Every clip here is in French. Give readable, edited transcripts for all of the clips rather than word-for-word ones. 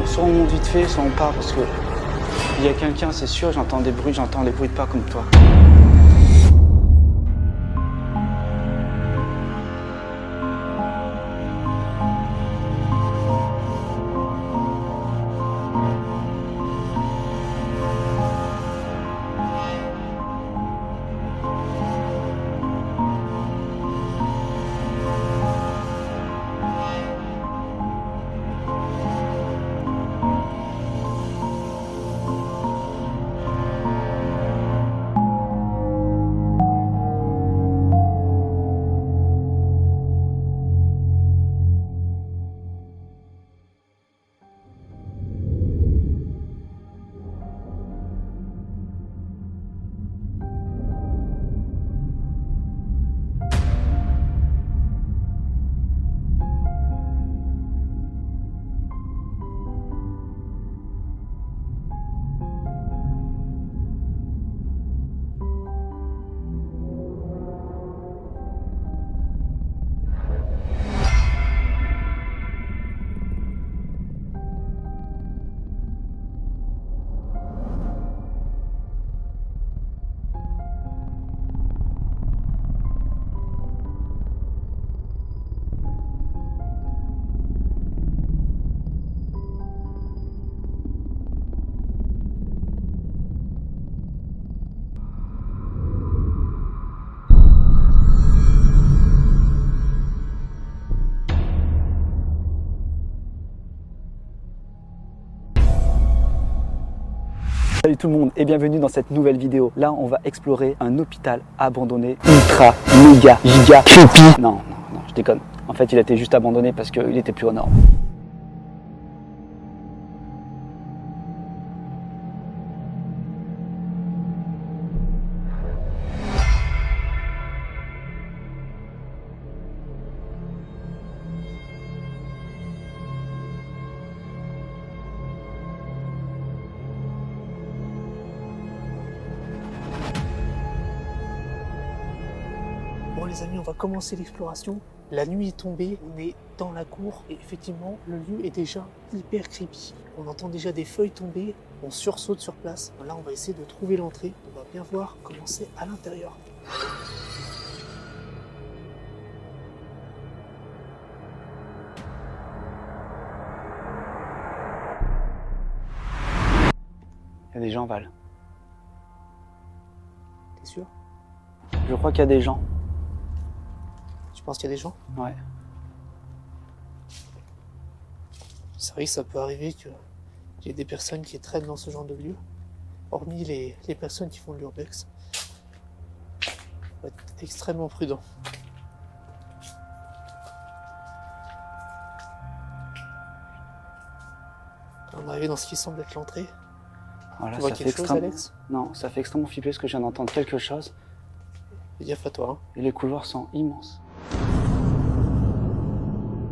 soit on monte vite fait, soit on part parce que il y a quelqu'un, c'est sûr, j'entends des bruits, j'entends les bruits de pas comme toi. Salut tout le monde et bienvenue dans cette nouvelle vidéo. Là, on va explorer un hôpital abandonné, ultra, méga, giga, creepy. Non, je déconne. En fait, il a été juste abandonné parce qu'il était plus aux normes. Bon les amis, on va commencer l'exploration. La nuit est tombée, on est dans la cour et effectivement le lieu est déjà hyper creepy. On entend déjà des feuilles tomber, on sursaute sur place. Là on va essayer de trouver l'entrée, on va bien voir comment c'est à l'intérieur. Il y a des gens, Val. T'es sûr? Je crois qu'il y a des gens. Tu penses qu'il y a des gens? Ouais. C'est vrai que ça peut arriver qu'il y ait des personnes qui traînent dans ce genre de lieu. Hormis les personnes qui font de l'urbex. Faut être extrêmement prudent. On est arrivé dans ce qui semble être l'entrée. Voilà, Tu vois ça quelque fait chose, extrêmement... Alex? Non, ça fait extrêmement flipper parce que je viens d'entendre quelque chose. Fais gaffe à toi, hein. Et les couloirs sont immenses.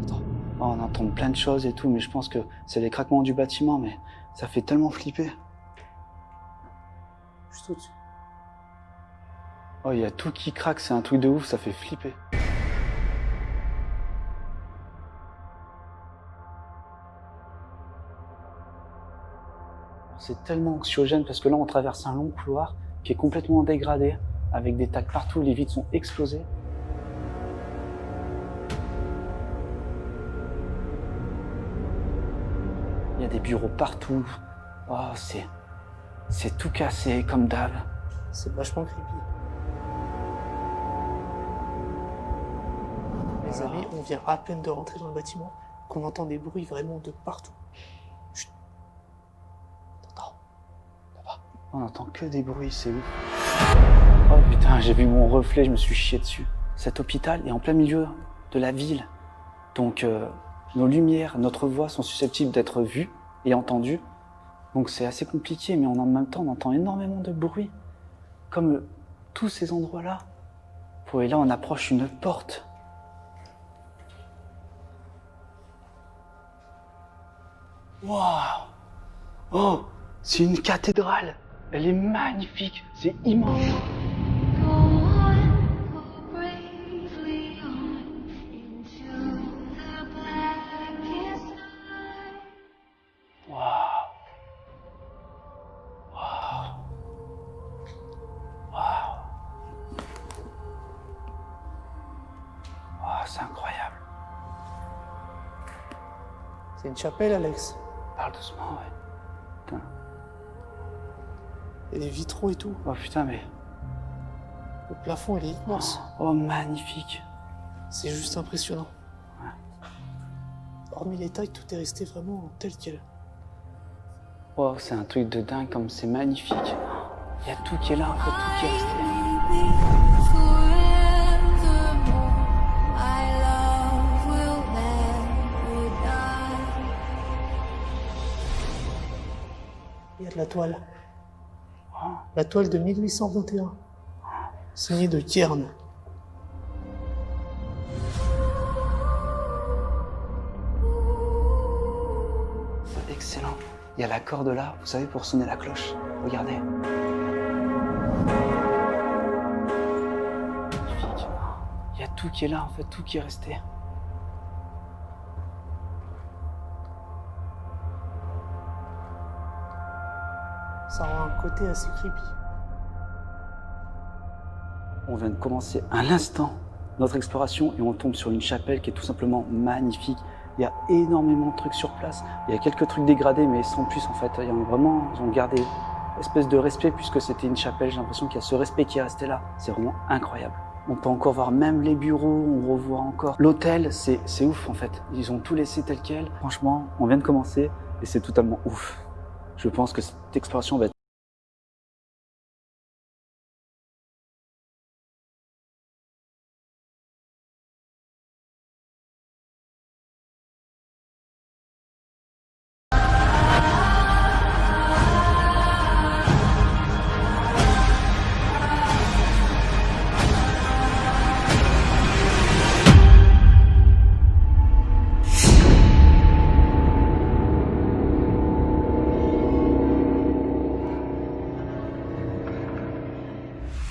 Attends. Oh, on entend plein de choses et tout, mais je pense que c'est les craquements du bâtiment, mais ça fait tellement flipper. Juste au-dessus. Oh, il y a tout qui craque, c'est un truc de ouf, ça fait flipper. C'est tellement anxiogène parce que là, on traverse un long couloir qui est complètement dégradé, avec des tags partout, les vitres sont explosées. Il y a des bureaux partout. Oh, c'est tout cassé, comme d'hab. C'est vachement creepy. Les amis, on vient à peine de rentrer dans le bâtiment, qu'on entend des bruits vraiment de partout. Chut. T'entends? Là-bas. On n'entend que des bruits, c'est ouf. Oh putain, j'ai vu mon reflet, je me suis chié dessus. Cet hôpital est en plein milieu de la ville. Donc nos lumières, notre voix sont susceptibles d'être vues et entendues. Donc c'est assez compliqué, mais en même temps on entend énormément de bruit. Comme tous ces endroits-là. Et là on approche une porte. Waouh! Oh! C'est une cathédrale! Elle est magnifique! C'est immense! c'est incroyable. C'est une chapelle, Alex. Parle doucement, ouais. Putain. Il y a des vitraux et tout. Oh putain, mais... Le plafond, il est immense. Oh, magnifique. C'est juste impressionnant. Ouais. Hormis les tailles, tout est resté vraiment tel quel. Wow, c'est un truc de dingue, comme c'est magnifique. Il y a tout qui est là, en fait, tout qui est resté. Il y a de la toile. Oh. La toile de 1821. Signée de Cairn. C'est excellent. Il y a la corde là, vous savez, pour sonner la cloche. Regardez. Magnifique. Il y a tout qui est là, en fait, tout qui est resté. Ça rend un côté assez creepy. On vient de commencer à l'instant notre exploration et on tombe sur une chapelle qui est tout simplement magnifique. Il y a énormément de trucs sur place. Il y a quelques trucs dégradés, mais sans plus en fait. Ils ont gardé une espèce de respect puisque c'était une chapelle. J'ai l'impression qu'il y a ce respect qui est resté là. C'est vraiment incroyable. On peut encore voir même les bureaux, on revoit encore. L'hôtel, c'est ouf en fait. Ils ont tout laissé tel quel. Franchement, on vient de commencer et c'est totalement ouf. Je pense que cette exploration va être...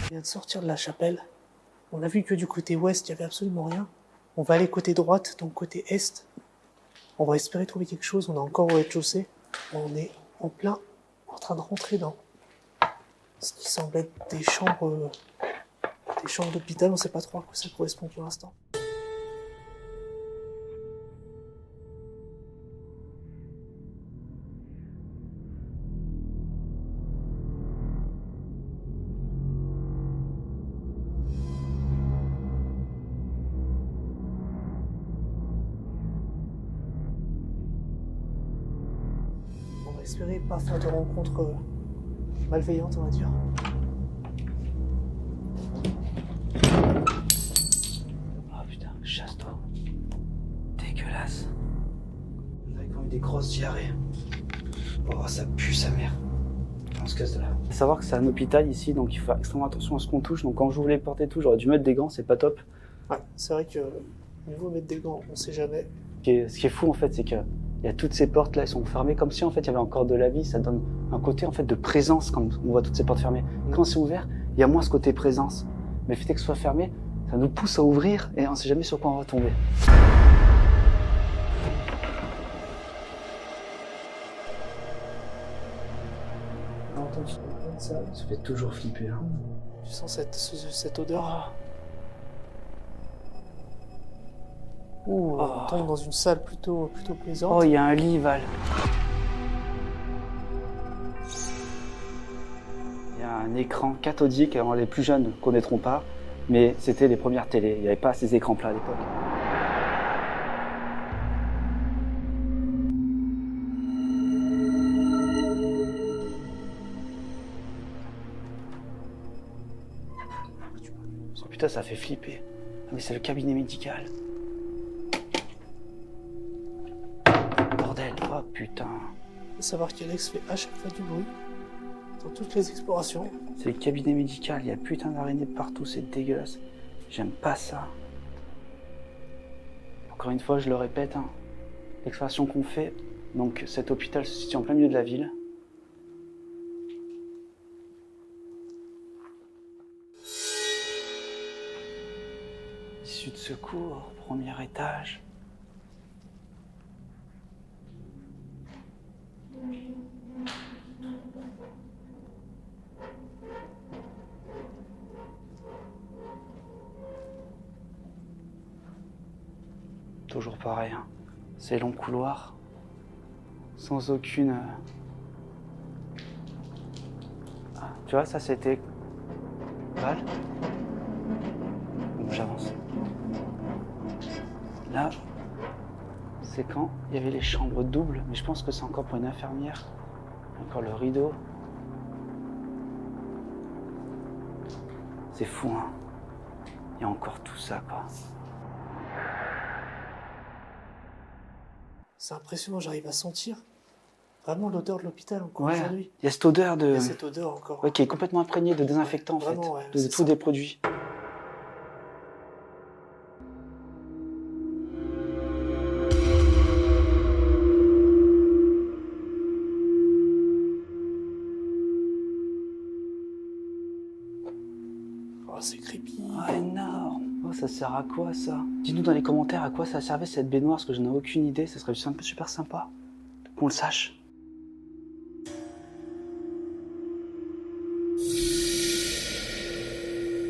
On vient de sortir de la chapelle. On a vu que du côté ouest, il n'y avait absolument rien. On va aller côté droite, donc côté est. On va espérer trouver quelque chose. On est encore au rez-de-chaussée. On est en plein en train de rentrer dans ce qui semble être des chambres d'hôpital. On ne sait pas trop à quoi ça correspond pour l'instant. On va espérer pas faire de rencontres malveillantes, on va dire. Oh putain, chasse-toi. Dégueulasse. On a quand même des grosses diarrhées. Oh, ça pue sa mère. On se casse de là. Faut savoir que c'est un hôpital ici, donc il faut faire extrêmement attention à ce qu'on touche. Donc quand j'ouvre les portes et tout, j'aurais dû mettre des gants, c'est pas top. Ouais, c'est vrai que niveau mettre des gants, on sait jamais. Ce qui est fou en fait, c'est que il y a toutes ces portes là, elles sont fermées comme si en fait il y avait encore de la vie. Ça donne un côté en fait de présence quand on voit toutes ces portes fermées. Quand c'est ouvert, il y a moins ce côté présence. Mais le fait que ce soit fermé, ça nous pousse à ouvrir et on sait jamais sur quoi on va tomber. On a entendu ça. Ça fait toujours flipper. Hein. Tu sens cette odeur? Ouh, on tombe dans une salle plutôt plaisante. Oh, il y a un lit, Val. Il y a un écran cathodique, alors les plus jeunes ne connaîtront pas, mais c'était les premières télés. Il n'y avait pas ces écrans plats à l'époque. Oh, putain, ça fait flipper. Ah, mais c'est le cabinet médical. Bordel, oh putain. Faut savoir qu'Alex fait à chaque fois du bruit dans toutes les explorations. C'est le cabinet médical, il y a putain d'araignées partout, c'est dégueulasse. J'aime pas ça. Encore une fois, je le répète, hein, l'exploration qu'on fait, donc cet hôpital se situe en plein milieu de la ville. Issue de secours, premier étage. Toujours pareil, hein. Ces longs couloirs, sans aucune... Ah, tu vois, ça c'était... Val. Bon, j'avance. Là, c'est quand il y avait les chambres doubles, mais je pense que c'est encore pour une infirmière. Encore le rideau. C'est fou, hein. Il y a encore tout ça, quoi. C'est impressionnant, j'arrive à sentir vraiment l'odeur de l'hôpital encore Ouais, aujourd'hui. il y a cette odeur Il y de... a cette odeur encore. Ouais, qui est complètement imprégnée de désinfectant, Ouais, en fait. vraiment, ouais, De c'est tous ça. des produits. Oh, c'est creepy. Ah, énorme. Oh, ça sert à quoi, ça? Dis-nous dans les commentaires à quoi ça servait cette baignoire, parce que je n'en ai aucune idée. Ça serait super sympa qu'on le sache.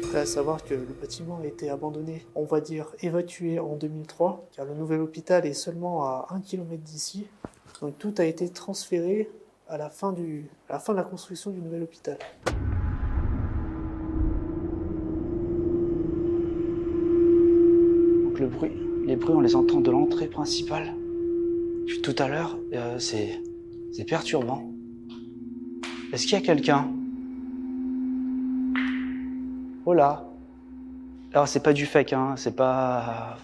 Après, à savoir que le bâtiment a été abandonné, on va dire évacué en 2003, car le nouvel hôpital est seulement à 1 km d'ici. Donc tout a été transféré à la fin de la construction du nouvel hôpital. Donc les bruits, on les entend de l'entrée principale. Depuis tout à l'heure, c'est perturbant. Est-ce qu'il y a quelqu'un? Oh là. Alors c'est pas du fake, hein, c'est pas...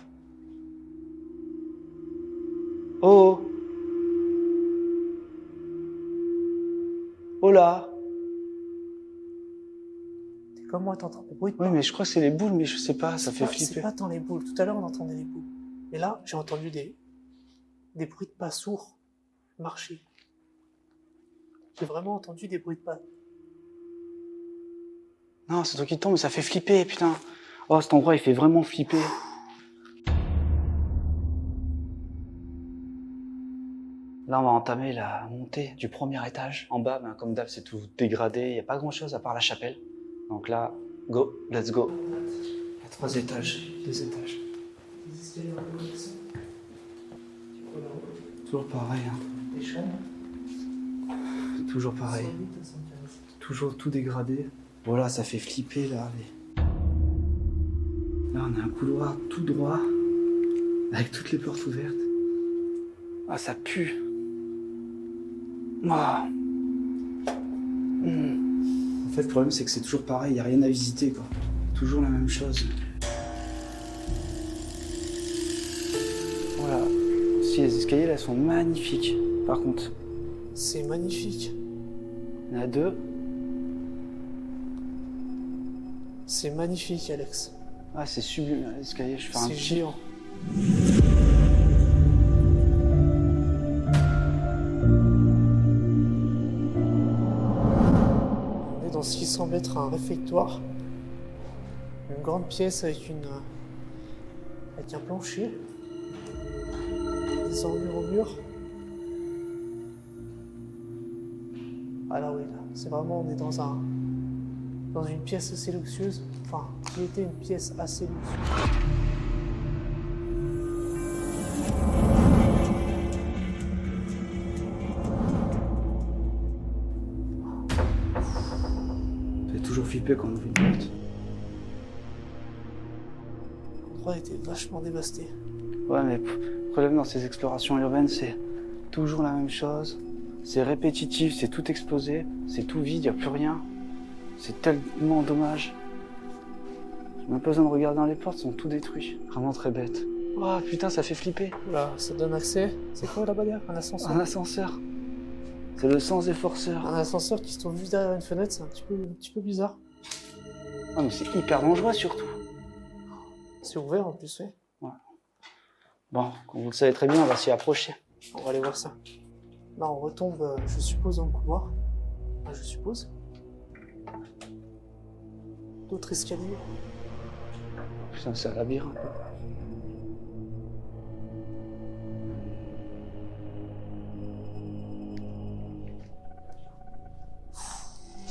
Oh. Oh là. T'es comme moi, t'entends des bruits de Oui, pas. mais je crois que c'est les boules, mais je sais pas, ça fait C'est flipper. pas tant les boules. Tout à l'heure, on entendait les boules. Mais là, j'ai entendu des bruits de pas sourds marcher. J'ai vraiment entendu des bruits de pas. Non, c'est toi qui tombe, mais ça fait flipper, putain. Oh, cet endroit, il fait vraiment flipper. Là, on va entamer la montée du premier étage. En bas, ben, comme d'hab, c'est tout dégradé. Il n'y a pas grand-chose à part la chapelle. Donc là, go, let's go. Il y a 3 étages, 2 étages. Les escaliers un peu descendent. Toujours pareil, hein. Les chambres. Toujours pareil. 108 à 115. Toujours tout dégradé. Voilà, ça fait flipper, là. Là, on a un couloir tout droit, avec toutes les portes ouvertes. Ah, ça pue. Ah. En fait, le problème, c'est que c'est toujours pareil, il n'y a rien à visiter, quoi. Toujours la même chose. Voilà. Si les escaliers, là, sont magnifiques. Par contre, C'est magnifique. il y en a 2. C'est magnifique, Alex. Ah, c'est sublime, l'escalier. Je vais faire un C'est petit... géant. On est dans ce qui semble être un réfectoire. Une grande pièce avec un plancher. Des enlumes au mur. Ah là oui, là, c'est vraiment, on est dans une pièce assez luxueuse. Enfin, qui était une pièce assez luxueuse. Ça fait toujours flipper quand on ouvre une porte. L'endroit était vachement dévasté. Ouais, mais le problème dans ces explorations urbaines, c'est toujours la même chose. C'est répétitif, c'est tout explosé, c'est tout vide, il n'y a plus rien. C'est tellement dommage. J'ai même pas besoin de regarder dans les portes, elles sont tout détruits. Vraiment très bête. Oh putain, ça fait flipper. Oula, ça donne accès. C'est quoi là-bas derrière? Un ascenseur? Un ascenseur. C'est le sens des forceurs. Un ascenseur qui se trouve juste derrière une fenêtre, c'est un petit peu bizarre. Ah, mais c'est hyper dangereux surtout. C'est ouvert en plus, ouais. Bon, comme vous le savez très bien, on va s'y approcher. On va aller voir ça. Là, on retombe, je suppose, dans le couloir. Enfin, je suppose. D'autres escaliers. Putain, c'est un labyrinthe.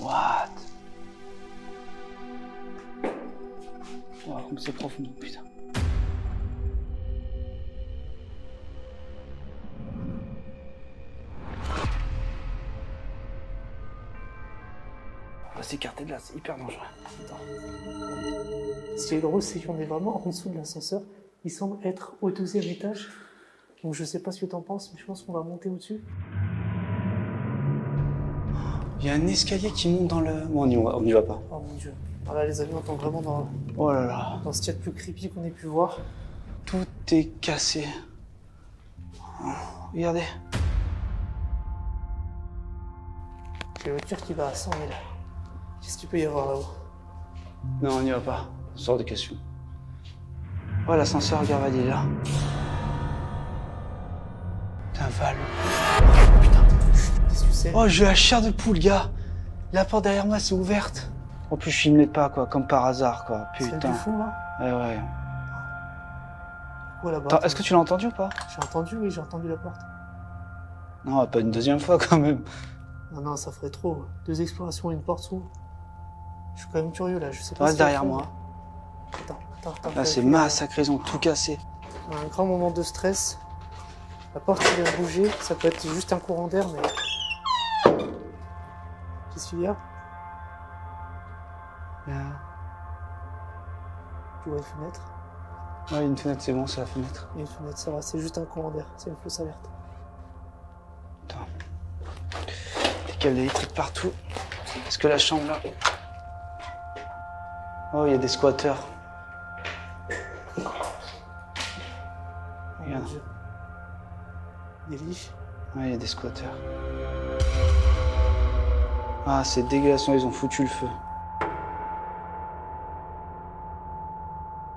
What? Wow, comme c'est profond, putain. s'écarter de là, c'est hyper dangereux. Attends. Ce qui est drôle, c'est qu'on est vraiment en dessous de l'ascenseur. Il semble être au 2e étage. Donc je sais pas ce que t'en penses, mais je pense qu'on va monter au-dessus. Il y a un escalier qui monte dans le... Bon, on y va pas. Oh mon dieu. Voilà les amis, on tombe vraiment Oh là là. dans ce qu'il y a de plus creepy qu'on ait pu voir. Tout est cassé. Oh, regardez. J'ai le cœur qui va à 100 000. Qu'est-ce qu'il peut y avoir là-haut? Non, on n'y va pas. Sors de question. Oh, l'ascenseur, regarde, il est là. Putain, Val. Putain. Qu'est-ce que c'est? Oh, j'ai la chair de poule, gars. La porte derrière moi, c'est ouverte. En plus, je filmais pas, quoi, comme par hasard, quoi. C'est Putain. du fond là? Ouais. Quoi là-bas? Attends, est-ce que tu l'as entendu ou pas? J'ai entendu, oui, j'ai entendu la porte. Non, pas une deuxième fois, quand même. Non, ça ferait trop. 2 explorations et une porte s'ouvre. Je suis quand même curieux là, je sais pas. Reste ce qu'il y a derrière au fond, moi. mais- Attends. Là, c'est massacré, ils ont tout cassé. Un grand moment de stress. La porte qui vient de bouger, ça peut être juste un courant d'air, mais. Qu'est-ce qu'il y a? Tu vois une fenêtre? Ouais, une fenêtre, c'est bon, c'est la fenêtre. Il y a une fenêtre, ça va, c'est juste un courant d'air, c'est une fausse alerte. Attends. Des câbles électriques partout. Est-ce que la chambre là... Oh, il y a des squatteurs. Oh Regarde. mon Dieu. Des lits. Ouais, il y a des squatteurs. Ah, c'est dégueulasse, ils ont foutu le feu.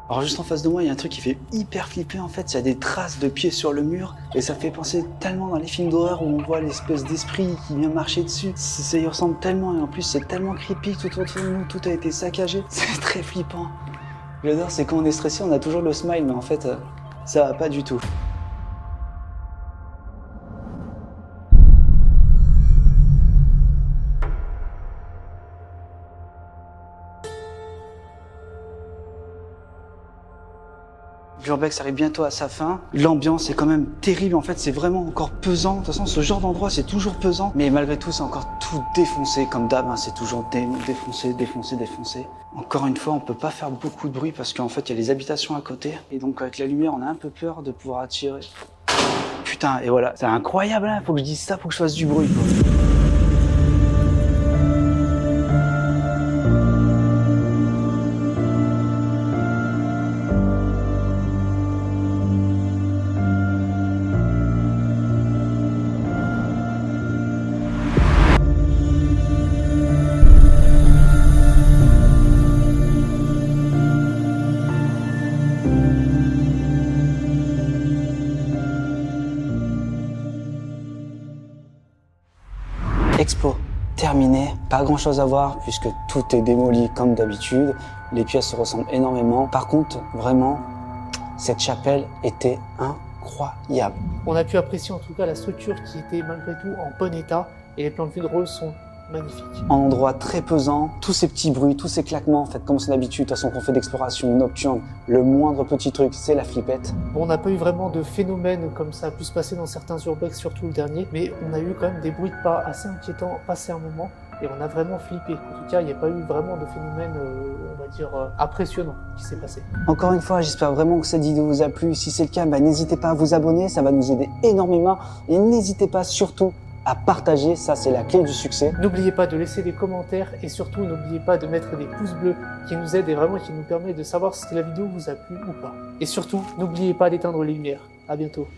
Alors juste en face de moi, il y a un truc qui fait hyper flipper en fait, il y a des traces de pieds sur le mur et ça fait penser tellement dans les films d'horreur où on voit l'espèce d'esprit qui vient marcher dessus. Ça y ressemble tellement et en plus c'est tellement creepy, tout autour de nous, tout a été saccagé. C'est très flippant. J'adore, c'est quand on est stressé, on a toujours le smile mais en fait ça va pas du tout. L'urbex arrive bientôt à sa fin. L'ambiance est quand même terrible. En fait, c'est vraiment encore pesant. De toute façon, ce genre d'endroit, c'est toujours pesant. Mais malgré tout, c'est encore tout défoncé. Comme d'hab, hein, c'est toujours défoncé. Encore une fois, on peut pas faire beaucoup de bruit parce qu'en fait, il y a les habitations à côté. Et donc, avec la lumière, on a un peu peur de pouvoir attirer. Putain, et voilà. C'est incroyable, hein. Faut que je dise ça, faut que je fasse du bruit, quoi. Expo terminé, pas grand chose à voir puisque tout est démoli comme d'habitude, les pièces se ressemblent énormément. Par contre, vraiment, cette chapelle était incroyable. On a pu apprécier en tout cas la structure qui était malgré tout en bon état et les plans de vue de rôle sont magnifiques. Un endroit très pesant, tous ces petits bruits, tous ces claquements, en fait, comme c'est d'habitude, de toute façon qu'on fait d'exploration nocturne, le moindre petit truc, c'est la flippette. Bon, on n'a pas eu vraiment de phénomène comme ça a pu se passer dans certains urbex, surtout le dernier, mais on a eu quand même des bruits de pas assez inquiétants passé un moment et on a vraiment flippé. En tout cas, il n'y a pas eu vraiment de phénomène, on va dire, impressionnant qui s'est passé. Encore une fois, j'espère vraiment que cette vidéo vous a plu. Si c'est le cas, n'hésitez pas à vous abonner, ça va nous aider énormément. Et n'hésitez pas surtout à partager, ça c'est la clé du succès. N'oubliez pas de laisser des commentaires et surtout n'oubliez pas de mettre des pouces bleus qui nous aident et vraiment qui nous permettent de savoir si la vidéo vous a plu ou pas. Et surtout, n'oubliez pas d'éteindre les lumières. À bientôt.